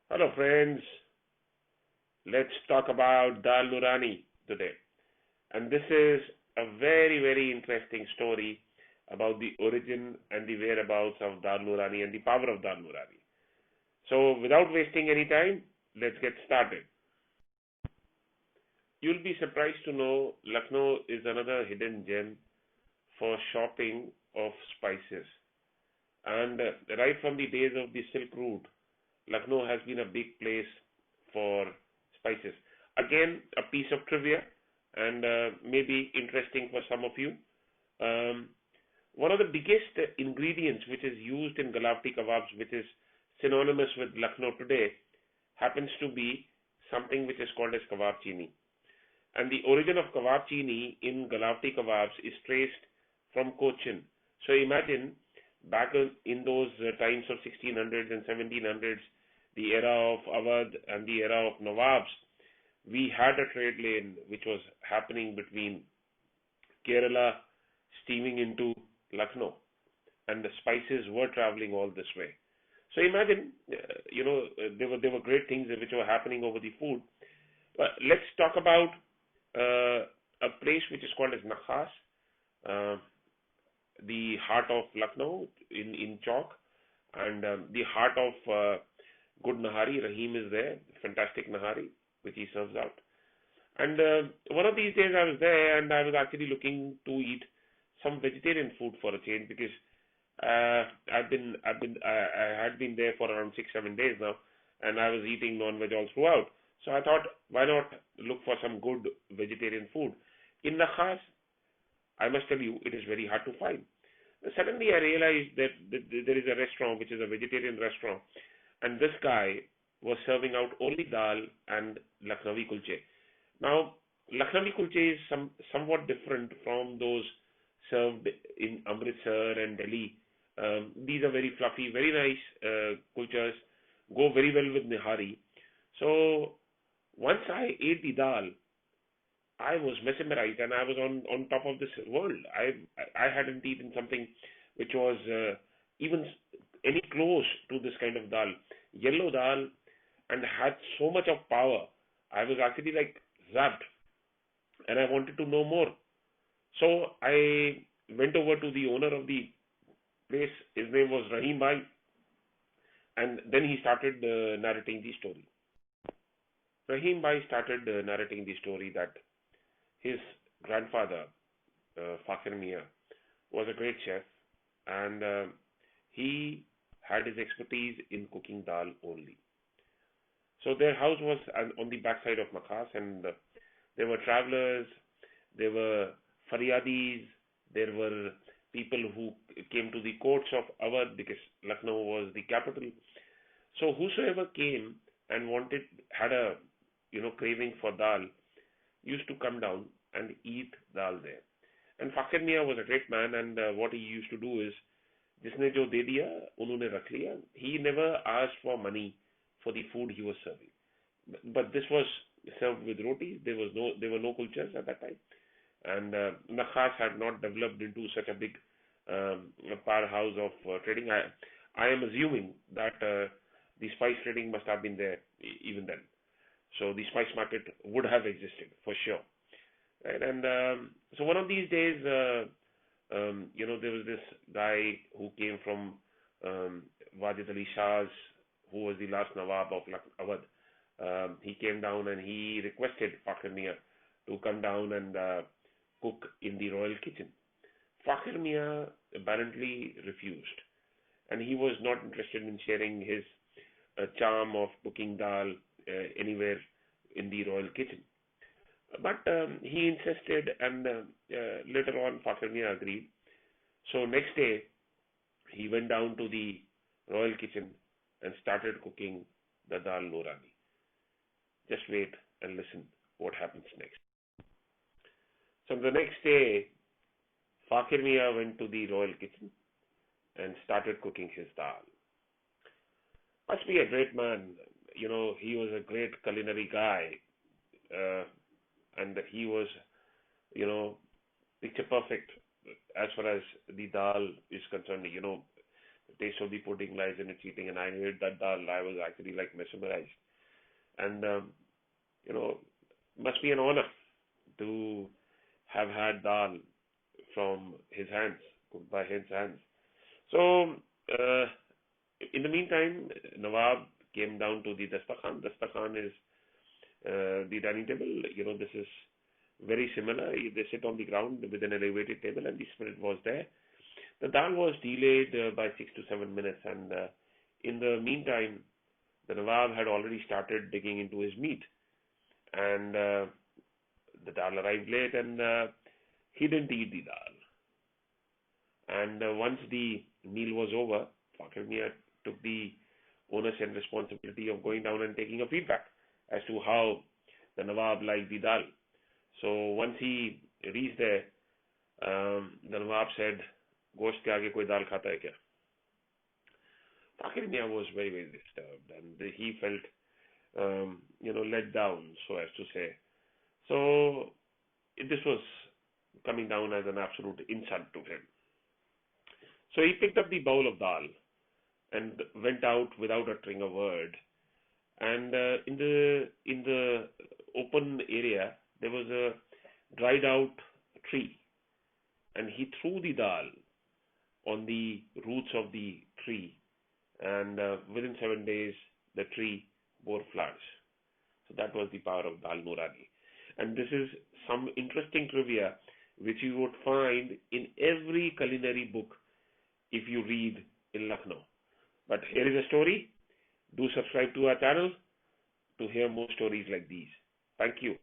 Hello, friends. Let's talk about Dal Noorani today. And this is a very, very interesting story about the origin and the whereabouts of Dal Noorani and the power of Dal Noorani. So, without wasting any time, let's get started. You'll be surprised to know Lucknow is another hidden gem for shopping of spices. And right from the days of the Silk Route, Lucknow has been a big place for spices. Again, a piece of trivia and maybe interesting for some of you. Um, One of the biggest ingredients which is used in Galapti kebabs, which is synonymous with Lucknow today, happens to be something which is called as kebab chini. And the origin of kebab chini in Galapti kebabs is traced from Cochin. So imagine back in those times of 1600s and 1700s, the era of avadh and the era of nawabs, we had a trade lane which was happening between Kerala steaming into Lucknow, and the spices were traveling all this way. So imagine, there were great things which were happening over the food. But let's talk about a place which is called as Nakhas, uh, the heart of Lucknow in Chowk, and the heart of good Nahari. Rahim is there, fantastic Nahari, which he serves out. And one of these days I was there and I was actually looking to eat some vegetarian food for a change because I had been there for around 6-7 days now, and I was eating non-veg all throughout. So I thought, why not look for some good vegetarian food? In Nakhas, I must tell you, it is very hard to find. Suddenly, I realized that there is a restaurant which is a vegetarian restaurant, and this guy was serving out only dal and Lucknowi kulche. Now, Lucknowi kulche is somewhat different from those served in Amritsar and Delhi. These are very fluffy, very nice kulchas, go very well with nihari. So once I ate the dal, I was mesmerized and I was on top of this world. I hadn't eaten something which was even any close to this kind of dal. Yellow dal and had so much of power. I was actually like zapped and I wanted to know more. So I went over to the owner of the place. His name was Rahim Bhai, and then he started narrating the story. Rahim Bhai started narrating the story that his grandfather, Fakher Mia, was a great chef, and he had his expertise in cooking dal only. So their house was on the backside of Makhas, and there were travelers, there were Faryadis, there were people who came to the courts of Awadh because Lucknow was the capital. So whosoever came and had a craving for dal used to come down and eat dal there. And Fakir Mia was a great man, and what he used to do is, जिसने जो दे दिया उन्होंने रख लिया. He never asked for money for the food he was serving. But this was served with roti. There were no kulchas at that time, and Nakhas had not developed into such a big powerhouse of trading. I am assuming that the spice trading must have been there even then. So the spice market would have existed for sure. Right? And so one of these days, there was this guy who came from Wajid Ali Shah's, who was the last Nawab of Awadh. He came down and he requested Fakhr Mia to come down and cook in the royal kitchen. Fakhr Mia apparently refused, and he was not interested in sharing his charm of cooking dal anywhere in the royal kitchen. But he insisted, and later on Fakhr Mia agreed. So next day, he went down to the royal kitchen and started cooking the Dal Noorani. Just wait and listen what happens next. So the next day, Fakir Mia went to the royal kitchen and started cooking his dal. Must be a great man. He was a great culinary guy, and he was, picture perfect as far as the dal is concerned. The taste of the pudding lies in its eating, and I ate that dal. I was actually like mesmerized, and you know, must be an honor to have had dal from his hands, cooked by his hands. So, in the meantime, Nawab came down to the dastakhan. Dastakhan is the dining table. This is very similar. They sit on the ground with an elevated table, and the spirit was there. The dal was delayed by 6 to 7 minutes, and in the meantime, the Nawab had already started digging into his meat, and the dal arrived late, and he didn't eat the dal. And once the meal was over, Fakher Mia took the onus and responsibility of going down and taking a feedback as to how the Nawab liked the dal. So once he reached there, the Nawab said, "Gosht ke aage koi dal khata hai kya?" Fakher Mia was very, very disturbed, and he felt, let down, so as to say. So this was coming down as an absolute insult to him. So he picked up the bowl of dal and went out without uttering a word. And in the open area there was a dried out tree, and he threw the dal on the roots of the tree, and within 7 days the tree bore flowers. So that was the power of Dal Noorani. And this is some interesting trivia which you would find in every culinary book if you read in Lucknow. But here is a story. Do subscribe to our channel to hear more stories like these. Thank you.